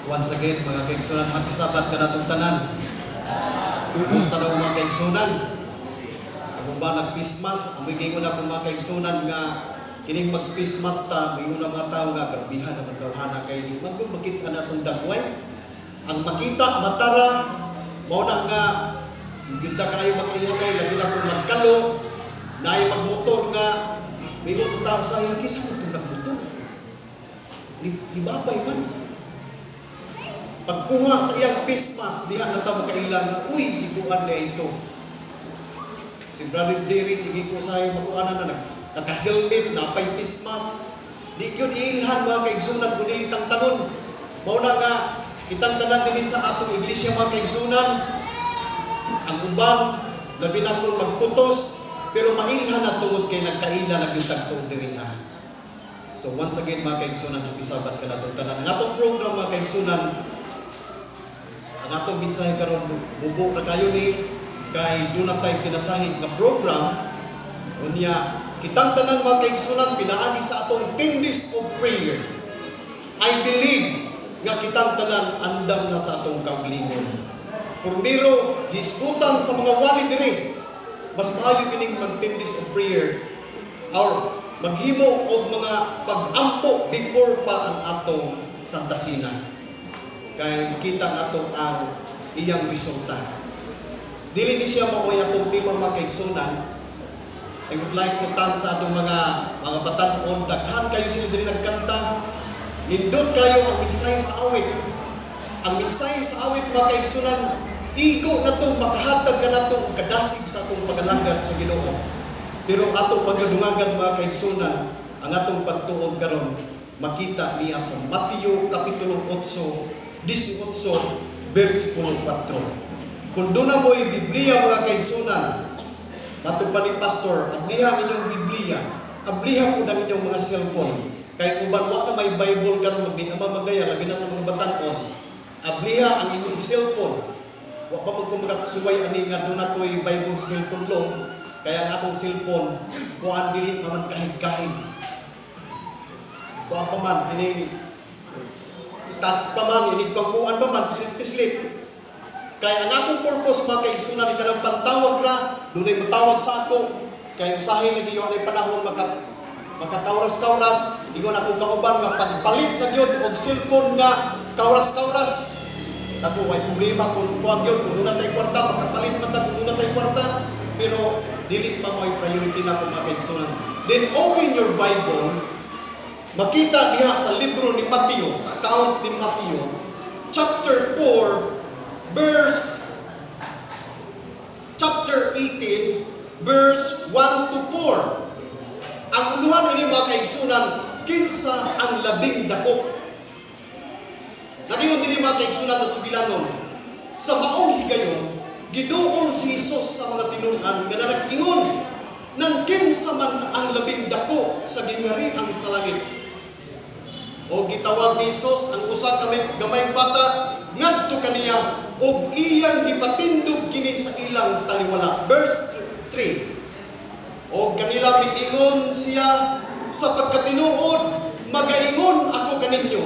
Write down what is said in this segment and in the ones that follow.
Once again, mga kaigsunan, happy Sabat ka natong tanan. Kumusta daw mga kaigsunan? Ako ba nag-Christmas? Ang gingon na mga kaigsunan nga kining mag-Christmas ta, gingon na mga tao nga grabihan na magdawhana kay di magkung makita na itong dagway. Ang makita, matara, mauna nga ganda kayo mag-ilunay, lagi na kung magkalo, na ay magmotor nga, gingon tao sa iyo, kisa mo itong nagmotor? Libabay man. Pagkuha sa iyang Christmas, diha na tayo makailan na, uy, siguan na ito. Si Brother Jerry, sige ko sa iyo, makuha na naka-helmet, napay Christmas. Di yun iilhan mga kaigsunan, kung nilitang tanon. Mauna nga, kitang tanan din sa atong iglesia mga kaigsunan. Ang uban, labi na kung magputos, pero mailhan na tungod kay nagkaila na gintag sa udirihan. So once again mga kaigsunan, happy Sabat ka na itong tanan. Ang atong program mga kaigsunan, ang atong mensahe karon bubo na kayo ni kay doon na tayo pinasahig na program unya kitang tanan mga kaigsunan pinaagi sa atong 10 days of prayer. I believe nga kitang tanan andam na sa atong kaugalingon. Primero hisgutan sa mga wali diri mas maayo kining mag 10 days of prayer or maghimo og mga pag-ampo before pa ang atong Santa Sina. Kaya makita nato ang iyang resulta. Dili ni siya maoy atong timang mga kaigsunan. I would like to thank sa atong mga batan-on. Daghan kayo sila dili nagkanta. Nindot kayo ang minsay sa awit. Ang minsay sa awit mga kaigsunan, igo na itong makahatag ka na itong kadasig sa atong pagalagat sa Ginoo. Pero atong pagdungagan mga kaigsunan, ang atong pagtuon karon makita niya sa Mateo Kapitulo 8, 18, versikulo 4. Kung doon na mo'y Biblia mga kaigsunan, matong pa ni Pastor, abliha inyong Biblia, abliha po ng inyong mga cellphone. Kahit kung banwa na may Bible karon magdi naman magaya, labi na sa mga batan-on, abliha ang inyong cellphone. Wa pa magkumagat suway ani nga doon na ko'y Bible cellphone long, kaya ang akong cellphone, kuhaan dili naman kahig-kahig. Kuhaan pa man, ini touch pa man, inigpangkuan pa man, pislit-pislit. Kaya ang akong purpose mga kaigsunan, ikanang pantawag na, doon ay matawag sa ako. Kaya usahin na giyon ay panahon makatauras-kauras, ingon akong kauban nga pagpalit na yun og cellphone nga kauras-kauras. Ako, ay problema kung kuwag yun, kung doon tayo kwarta, makapalit man ta, kung doon tayo kwarta. Pero, dili pa mo ay priority na kung mga kaigsunan. Then, open your Bible, makita diha sa libro ni Mateo, sa account ni Mateo, chapter 4, chapter 18, verse 1 to 4. Ang unuhan ini mga kaigsunan, kinsa ang labing dako. Nagingon din mga kaigsunan at subilanon, sa maong higayon, giduol si Jesus sa mga tinunan nga nag-ingon, nang kinsa man ang labing dako sa gingarihan sa langit. O gitawag ni Jesus ang usa ka gamay bata ngadto kaniya ug iyang gipatindog kini sa ilang taliwala. Verse 3. O kanila miingon siya sa pagkatinuod, magaingon ako kaninyo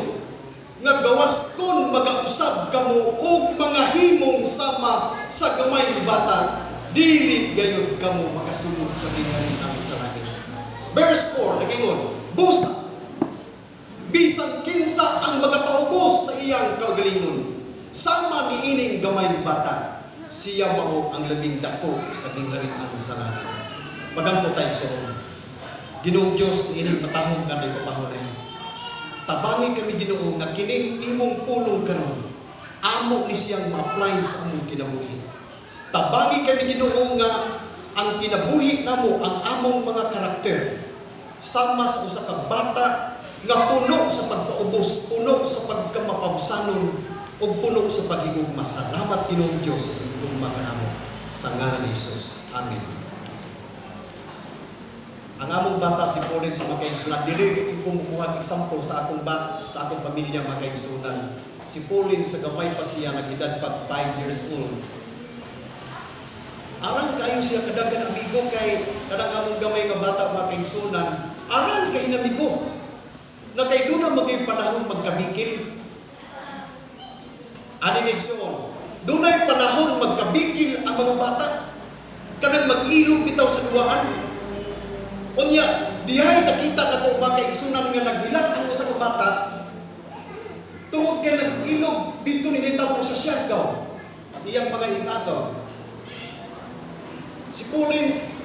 nga gawas kon magausab kamo og mga himong sama sa gamay bata, dili gayud kamo makasulod sa gingarihan sa langit. Verse 4 nagingon, busa bisan kinsa ang magapaubos sa iyang kaugalingon, sama niining gamay bata, siya mao ang labing dako sa gingarihan sa langit. Pagampo tayo sa Ginoong Diyos, ining matahong kami papahulay. Tabangi kami Ginoo nga kining imong pulong karon, amo ni siyang ma-apply sa among kinabuhi. Tabangi kami Ginoo nga ang kinabuhi namo, ang among mga karakter, sama sa usa ka bata nga puno sa pagpaubos, puno sa pagkamapawsanon, o puno sa paghigugma. Salamat Ginoong Diyos kung makanamo sa ngalan ni Jesus. Amen. Ang among bata si Pauline sa mga kaigsunan, dili kumukuha example sa akong pamilya mga kaigsunan. Si Pauline sa gamay pa siya, nag-edad pag 5 years old. Arang kayo siya kadaghan amigo kay kadang among gamay nga bata mga kaigsunan. Arang kay namigo. Na kay doon na maging panahon magkamikil. Ani nigsoon, dunay panahon magkabikil ang mga bata. Kanang mag-ilog bitaw sa duwaan. Unya, dihay nakita na ko mga kaigsunan nga nagbilang ang usa ka bata. Tungod kay nag-ilog dito ni nitabo sa Siargao. Iyang mga inagaw. Si Pullins,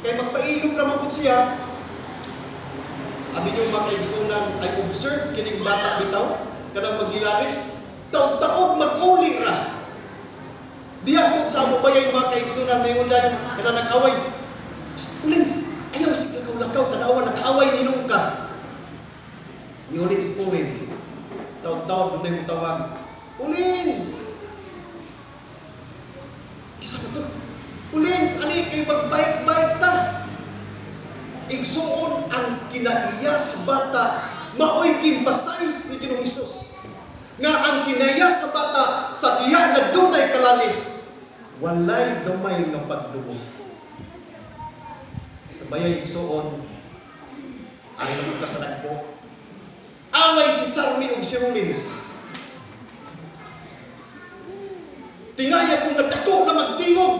kay magpailog naman po siya. Abi yung mga kaigsunan ay observe kining bata bitaw, kanang magilalis, taog-taog mag-uli ra. Diya po sa mo ba yung mga kaigsunan may undan, kanang nag-away. Pullins, ayaw si lakaw-lakaw, tanawan, nag-away ninong ka. Niulit si Pullins. Taog-taog, doon yung tawag, Pullins! Kisa mo to? Pullins, ani kay mag-bike-bike ta. Igsuon ang kinaiya sa bata, maoy kimpasize ni Ginoong Hesus. Nga ang kinaiya sa bata, sa diha na dunay kalalis, walay gamay nga pagdugo. Sa bayay igsuon, ari lang kasadag ko. Away si Charmy ug si Rollins. Tingaya kung nagdako na magtingog.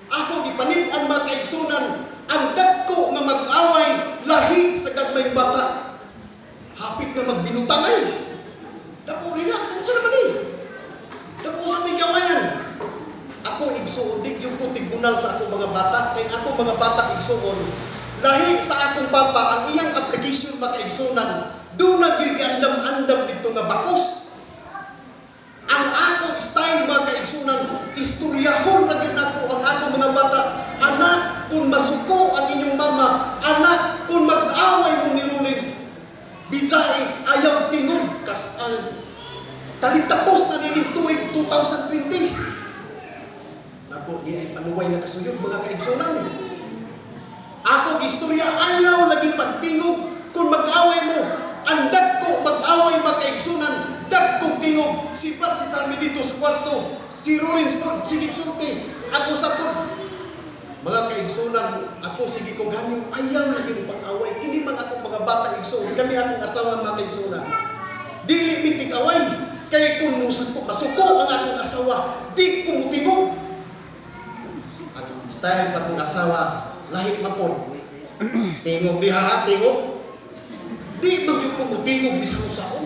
Ako gipanip-an mga kaigsunan, ang dagko nga mag-away lahi sa gagmayng bata. Hapit na magbinutang ay. Dako, relax, ano naman eh? Dako sa may gawayan. Ako igsuon, di yung ko tigbunal sa akong mga bata. Kay ako mga bata igsuon, lahi sa akong papa, ang iyang application mga kaigsunan, doon nag-iandam-andam dito nga bakos. Ang ako style mga kaigsunan, istoryahon na din ako ang ako mga bata. Anak, kung masuko ang inyong mama, anak, kung mag-away mo ni Rollins, bijay, ayaw tingog, kasal. Talitapos na nining tuwig 2020. Naku, di ay panuway na kasuyod mga kaigsunan. Ako istorya, ayaw lagi pagtingog, kung mag-away mo, ang dagko mag-away mga kaigsunan, dagko tingog, sipat si Charmy dito sa kwarto, si Rollins po, sige sulti, ako sa po. Mga kaigsunan, ako sige kong hangin, ayaw lagi mo pag-away, hindi man ako mga bata igsunan, kami akong asawa mga kaigsunan. Dili mitig away, kaya kung masuko ang akong asawa, di ko mutingog. Ang style sa akong asawa, lahit mapon. Tingog di ha, tingog. Di magyug ko mutingog di sa usao.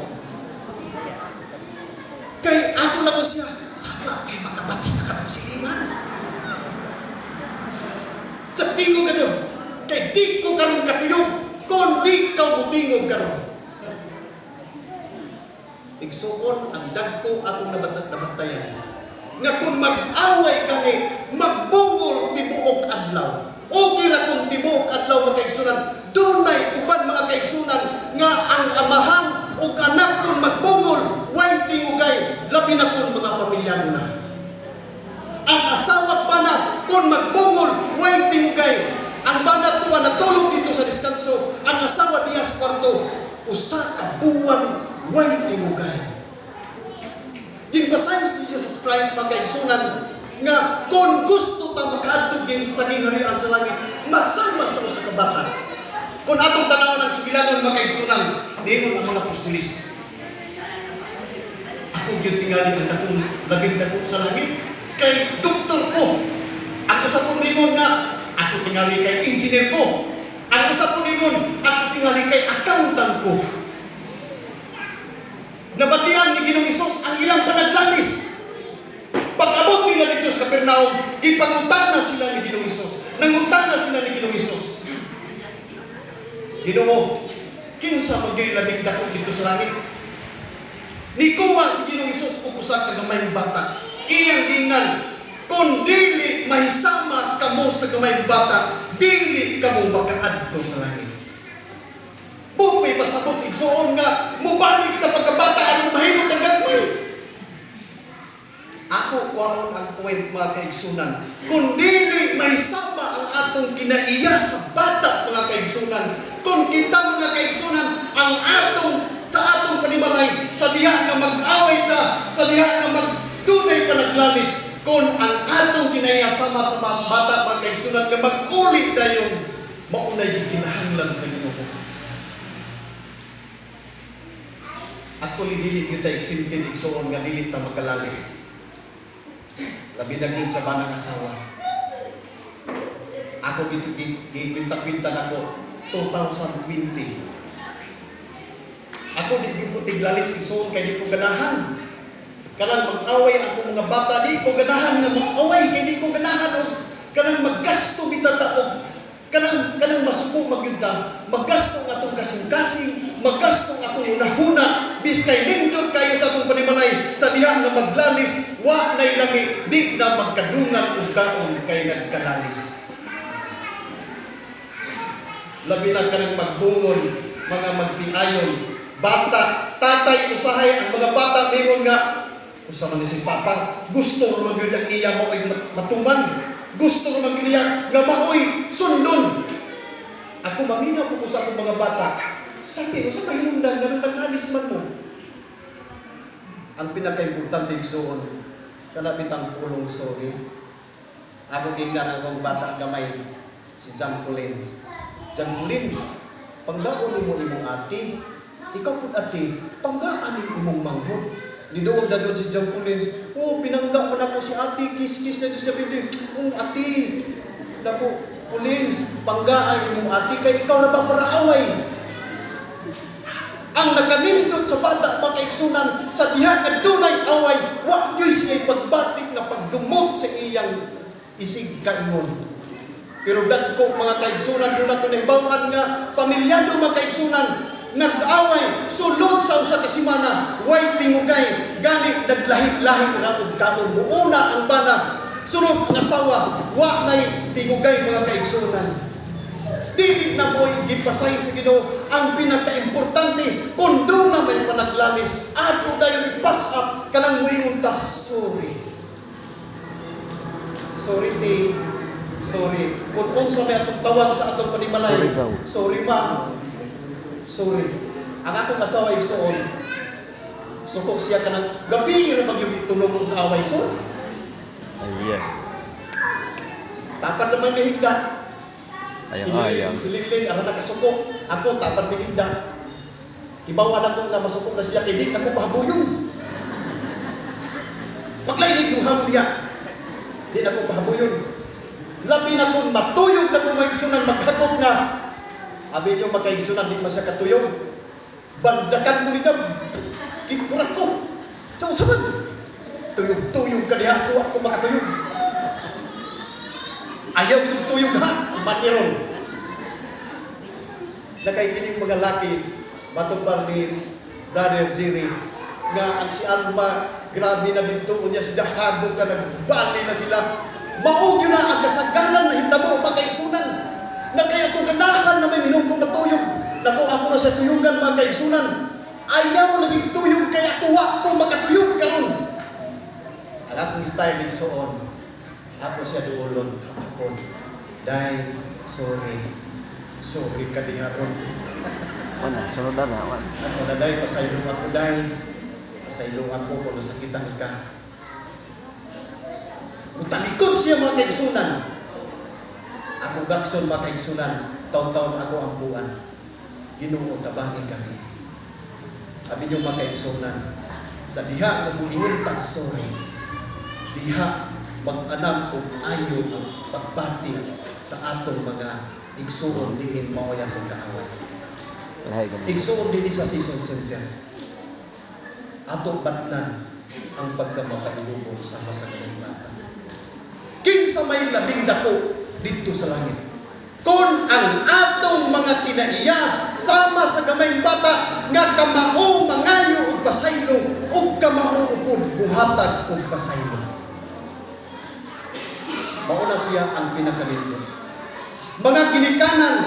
Kay ako lang ko siya, sama kay makabati na katong silingan. Sa tingog ka dyan, kay di ko karong katiyog, kung di ka mutingog karon. Igsuon ang dagko akong nabatayan. Nga kung mag-away kami, magbungol tibuok adlaw. Okay ra kung tibuok adlaw mga kaigsunan, dunay uban mga kaigsunan nga ang amahan o anak kung magbungol, way tingugay, labi na kung mga pamilya mo na. Ang asawa pa na kung magbungol, way tingugay. Ang bana tuwa natulog dito sa diskanso, ang asawa diya sa kwarto, usa ka buwan, way tingugay. Ginbasayan ni Jesus Christ mga kaigsunan nga kung gusto ta makaadtog sa gingharian sa langit, masama sa usa ka bata. Kung atong tanaw ng sugilanon mga kaigsunan, diingon ang mga apostolis. Ako gyud tingali ang dakong labing dako sa langit kay doktor ko. Ako sa puningon nga ako tingali kay engineer ko. Ako sa puningon ako tingali kay accountant ko. Nabatian ni Ginoong Hesus ang ilang panaglanis. Pag-abot nila dito sa Capernaum, ipangutana sila ni Ginoong Hesus. Nangutana sila ni Ginoong Hesus. Ginoo, kinsa magay labing dako dito sa langit? Nikuha si Ginoong Hesus ug usa ka gamayng bata. Iyang gingan, kung dili mahisama kamo sa gamayng bata, dili kamo makaadto sa langit. Bukay pasabot igsuon nga mubalik na pagkabata anong mahimot ang gagmay. Ako kuwaon ang point mga kaigsunan. Kung dili mahisama ang atong kinaiya sa bata mga kaigsunan, kung kita mga kaigsunan ang sa atong panimalay, sa diha na mag-away ta, sa diha na magdunay panaglalis, kung ang atong kinaiya sama sa mga bata mga kaigsunan nga mag-ulit dayon, maunay yung kinahanglan sa Ginoo. Actually, dili kita excited igsoon nga dili ta magkalalis. Labi na sa banang asawa. Ako gipinta-pinta nako 2020. Ako di ko tiglalis igsoon kay di ko ganahan. Kanang mag-away ako mga bata, di ko ganahan nga mag-away kay di ko ganahan og kanang maggasto bitata og kanang masuko magyuda, maggasto ng atong kasing-kasing, maggasto ng atong unahuna, bis kay nindot kayo sa atong panimalay, sa diha na maglalis, wa na'y langi, di na magkadungan ug kaon kay nagkalalis. Labi na kanang magbungon, mga magtiayon, bata, tatay, usahay, ang mga bata, mayroon nga, usa man ni si Papa, gusto mo magyud ang iya mo ay matuman. Gusto ko magkiniya nga maoy sundon. Ako maminaw ko sa akong mga bata. Sabi, sa may lundan, ganun nag-alis man mo. Ang pinaka-importante igsoon, kanapitang pulong sorry. Ako tingnan akong bata gamay, si John Colin. John Colin, pangdaon mo imong ati, ikaw po ati, panggaan imong manghod. Nidoon na doon si John Collins. Pinangga mo na po si ate. Kiss-kiss na doon sa bibig. Ate. Naku, Collins, panggaan mo ate. Kaya ikaw na ba para away? Ang nakanindot sa bata, makaiksunan, sa diha na dunay away, wak nyo'y siya'y pagbatik na pagdumot sa iyang isig kaingon. Pero dagko mga kaigsunan doon na tunay-bawan nga, pamilyado mga kaigsunan, nag-away, sulod sa usa ka semana, way tingugay, gani naglahi-lahi ra og kaon. Muuna ang bana, sunod ang asawa, wa nay tingugay mga kaigsunan. Dili na mo'y gipasay sa Ginoo ang pinaka-importante kung doon na may panaglalis ato dayon i-patch up kanang moingon ta sorry. Sorry. Kung unsa may atong tawag sa atong panimalay. Sorry ma. Sorry. Ang akong asawa igsoon, sukok siya kanang gabi ra magyud tulog og away so. Ayan. Tapan naman ni higda. Ayang. Silili ara nakasukok. Ako tapan ni higda. Ibawan ako nga masukok na siya kay di ako pahabuyon. Paglain yung hamon diha. Di na ko pahabuyon. Labi na kung matuyog na kung maigsunan maghagot nga. Abi niyo makaigsunan di masya katuyog. Banjakan ko nito. Ipurat ko. Diyan sa man. Tuyog-tuyog ka diha ko ako makatuyog. Ayaw yung tuyog ha. Maniron. Nakaikinig mga laki. Matupar ni Brother Jerry. Nga ang si Alma grabe na dito. Unya siya hagod ka. Nagbali na sila. Maog yun na ang kasagalan na hitabo makaigsunan. Na kaya kung ganahan na may minong kong matuyog, naku ako na sa tuyugan mga kaigsunan. Ayaw na tuyog kaya tuwa kung makatuyog karon. Ang akong style igsoon, ako siya duolon, hapon. Day, sorry ka diharon. Mana, sunod na naman. Ako na day, pasaylong ako day. Pasaylong ako kung nasakitan ka. Mutalikod siya mga kaigsunan. Ako gakson mga kaigsunan, taon-taon ako ang buwan. Ginoo tabangin kami. Sabi niyo mga kaigsunan, sa diha na muingon tag sorry. Diha mag-anam og ayo ang pagbati sa atong mga igsuon diin mao atong kaaway. Igsuon dinhi sa season center. Atong batnan ang pagkamakahubon sa masaging bata. Kinsa may labing dako dito sa langit. Kung ang atong mga kinaiya sama sa gamay bata nga kamao mangayo og pasaylo ug kamao upod buhatag og pasaylo. Mauna siya ang pinakalingon. Mga ginikanan,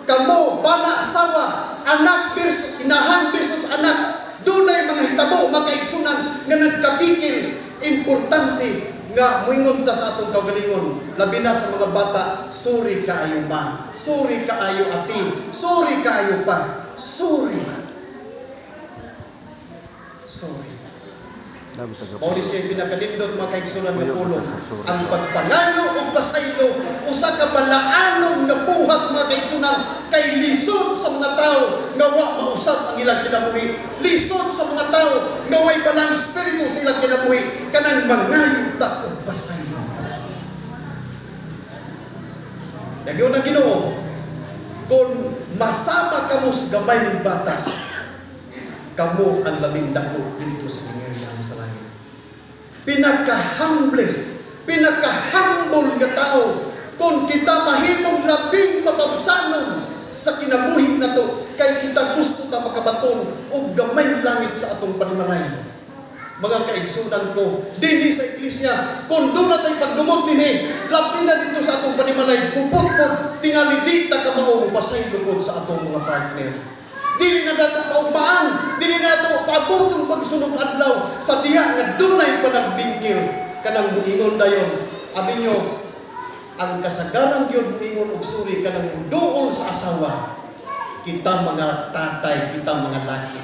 kamo, bana, asawa, anak versus inahan versus anak, dunay mga hitabo makaigsunan nga nagkabikil, importante nga muingon ta sa atong kaugalingon. Labi na sa mga bata, sorry kaayo ma, sorry kaayo ati, sorry kaayo pa, sorry. Mao di siya pinakalindot mga kaigsunan nga pulong. Ang pagpangano ug pasaylo usa ka balaanon nga buhat mga kaigsunan kay lisod sa mga tawo nga wa mausab ang ilang kinabuhi. Lisod sa mga tao nga way balang espiritu sa ilang kinabuhi kanang mangayo ta og pasayo. Nagyo na Ginoo, kung masama kamo sa gamay ng bata, kamo ang labing dako dito sa pingyarihan sa langit. Pinaka-humbles, pinaka-humble nga tao, kung kita mahimong labing mapabsanon sa kinabuhi na to, kay kita gusto ta makabaton o gamay langit sa atong panimalay. Mga kaigsunan ko, dinhi sa iglesia, kung doon na tayo pagdumot dinhi, labi na dito sa atong panimalay, kupot-pot, tingali di ta kamaong pasay lukod sa atong mga partner. Dili na dato paugmaan, dili na dato paabotong pagsunog adlaw sa diha nga dunay panagbingkil kanang muingon dayon. Abi nyo, ang kasagaran gyud muingon og suri kanang duol sa asawa. Kita mga tatay, kita mga laki.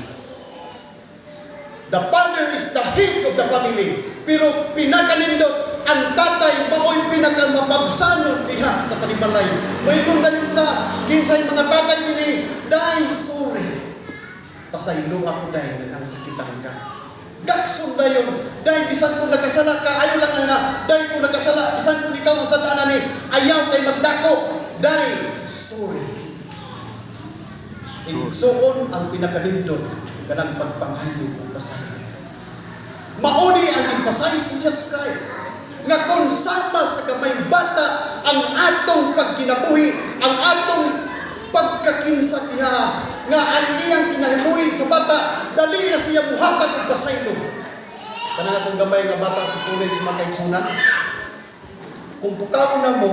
The father is the head of the family. Pero pinakanindot, ang tatay mao'y pinakamapabsanon diha sa panimalay. Mayroon na yun na, kinsay mga tatay ini, dahil sorry. Pasaylo ako dahil ang sakitan ka. Gakson na yun, dahil bisan kung nakasala ka, ayaw lang nga, dahil kung nakasala, bisan kung ikaw ang sadaanan ni, ayaw tayo magdako, dahil sorry. Igsoon ang pinakanindot, kanang pagpanghayo o pasayo. Mauni ang ipasay si Jesus Christ. Nga kung sama sa kamay bata ang atong pagkinabuhi, ang atong pagkakinsa diha, nga ang iyang kinahimuhi sa bata, dali na siya muhatag og pasaylo. Kanang atong gamay nga bata sa college mga kaigsunan, kung pukawon na mo,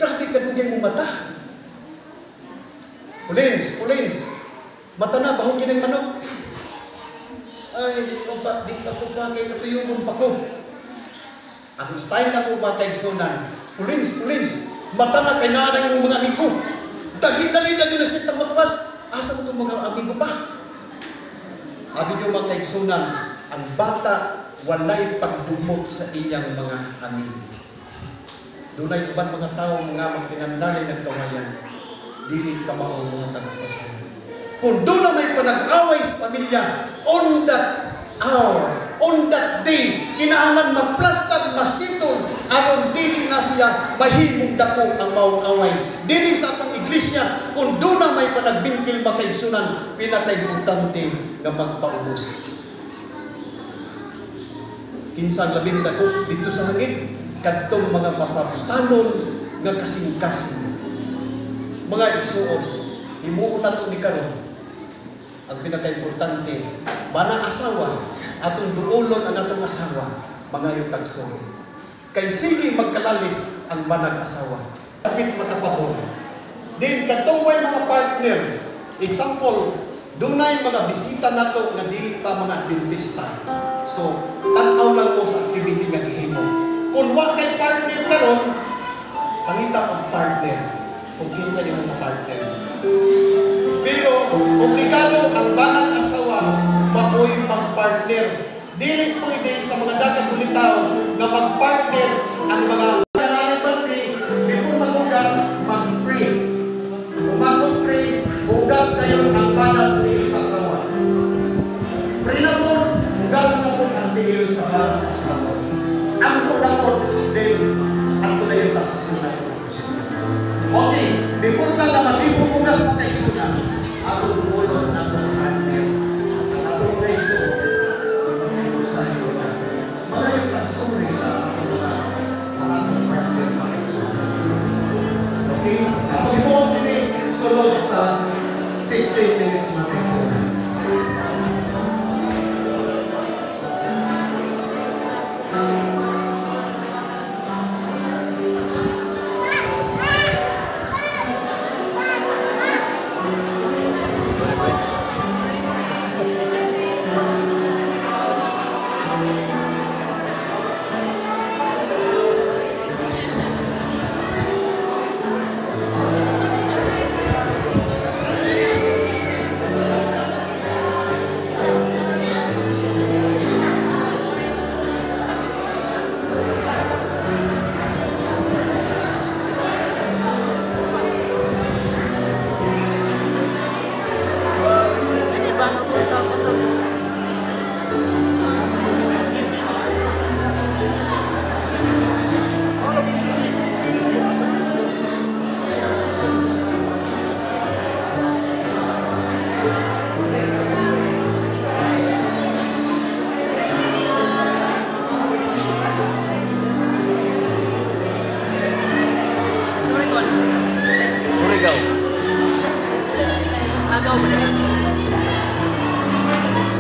grabe ka dugay mo mata. Ulins, mata na, bahong ginang manok. Ay, di ako pa kay natuyungon pa ko. Ang style na ko ba kay Sunan, ulins, mata na kay naanay ng mga amigo. Dali-dali na nila siya magpas. Asa mo itong mga amigo pa? Abi nyo mga kay Sunan, ang bata walay pagdumot sa iyang mga amigo. Dunay uban mga tao mga magtinandali ng kawayan. Dili ka mao mga tagapasan. Kung doon na may panag-away sa pamilya, on that hour, on that day, kinahanglan magplastag, masitol, aron dili na siya mahimong dako ang maong away. Dili sa atong iglesia, kung doon na may panagbintil makaigsunan, pinaka-importante nga magpaubos. Kinsang labing dako dito sa hangit, kadtong mga mapabsanon nga kasing-kasing. Mga igsuon, himuon nato ni karon, ang pinaka-importante, bana asawa, atong duolon ang atong asawa, mga yung tagso. Kay sige magkalalis ang banag asawa. Kapit matapabor. Din katungway mga partner, example, dunay mga bisita nato nga dili pa mga dentista. So, tanaw lang ko sa activity nga gihimo. Kung wa kay partner karon, pangita og partner. Kung kinsa yung mga partner. Pero, obligado ang banang asawa maoy mag-partner. Dili pwede sa mga dagat ulitaw na mag-partner ang mga animal tree before mag-ugas, mag-pray. Kung mag-pray, ugas kayo ang banas ni sa asawa. Pray na po, ugas na po ang tigil sa banas sa asawa. Ang po din, ang tunay sa susunod. Okay, before ka na mag-ipupugas sa kaisunan, atong buulon atong partner, atong kaiso, atong usahin na, malayong pagsuri sa atong partner na kaisunan. Okay, atong ibuong din sulod sa 15 minutes na kaisunan.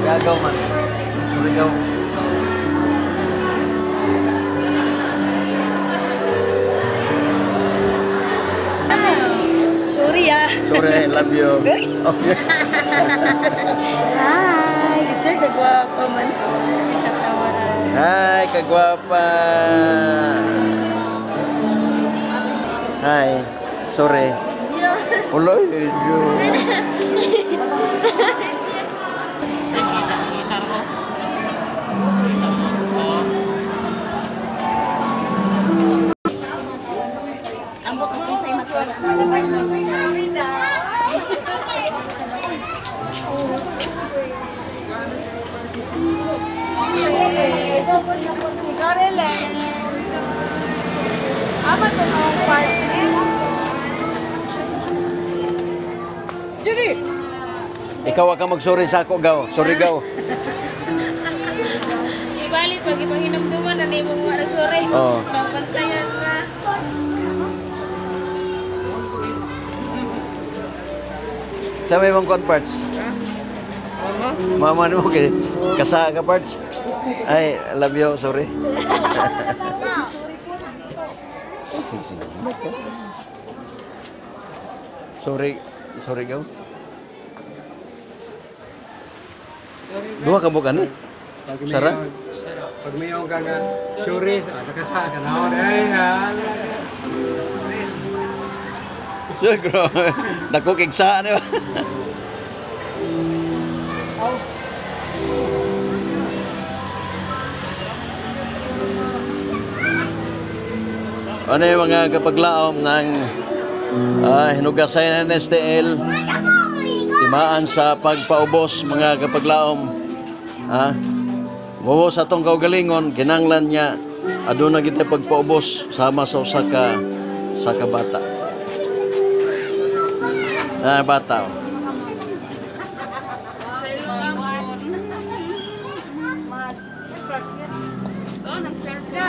Gagaw man. Surigao. Sorry ah. Sorry, I love you. Okay. Hi, teacher kagwapa man. Katawaran. Hi, kagwapa. Hi. Sorry. Uloy, yo. Ambot mo kisay magkuhan. Sorry lang. Apa to ang party? Juri. Ikaw ka mag-sorry sa ako, gaw. Sorry, gaw. Ibali pag ipahinumduman na ni mong wala sore. Oo. Pagpansayan na. Sa may mong kon parts? Mama mo kay kasa ka parts? Ay, I love you, sorry. Sige. Sorry gaw. Dua ka bukan eh? Sarah? Pag may yung kang suri, nakasa ka na ako. Siguro, dako kigsa ano. Ano yung mga kapaglaom ng hinugasay ng STL timaan sa pagpaubos mga kapaglaom buhos atong kaugalingon kinanglan niya aduna kita pagpaubos sama sa usa ka bata bata Oh, nag-serve ka.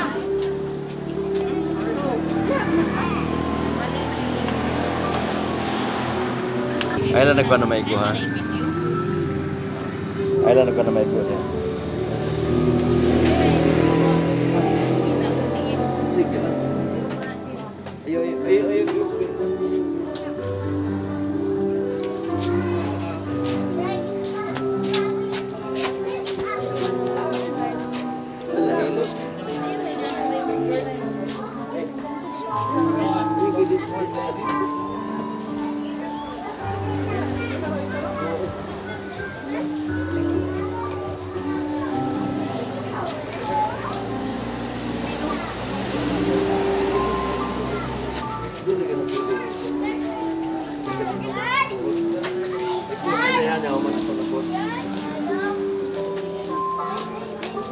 ay lang nagpa na maigo ha ay lang nagpa na maigo sige lang ayo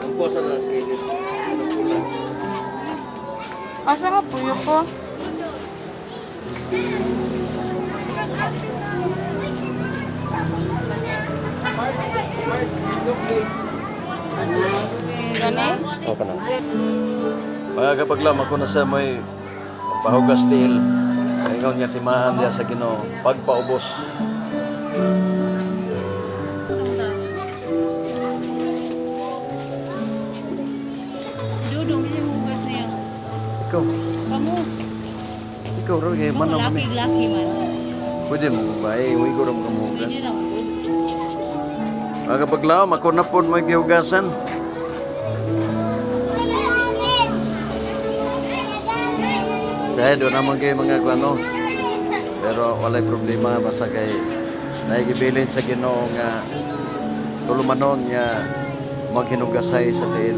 ang puasa na sa kailin anong pula Asa nga puyo ko? Gani? o ka na mga kapaglam ako na sa may pahugas til ingon niya timaan niya sa Ginoo pagpaubos Dudong yung hugas niya. ikaw Kamu. raw kay man ako Laki man. pwede mo ba uwi ko ram kamugas Hindi lang. mga kapaglam ako na po may gihugasan saya doon naman kay mga kuano pero walay problema basta kay naigibilin sa Ginoo nga tulumanon nga maghinugasay sa tiil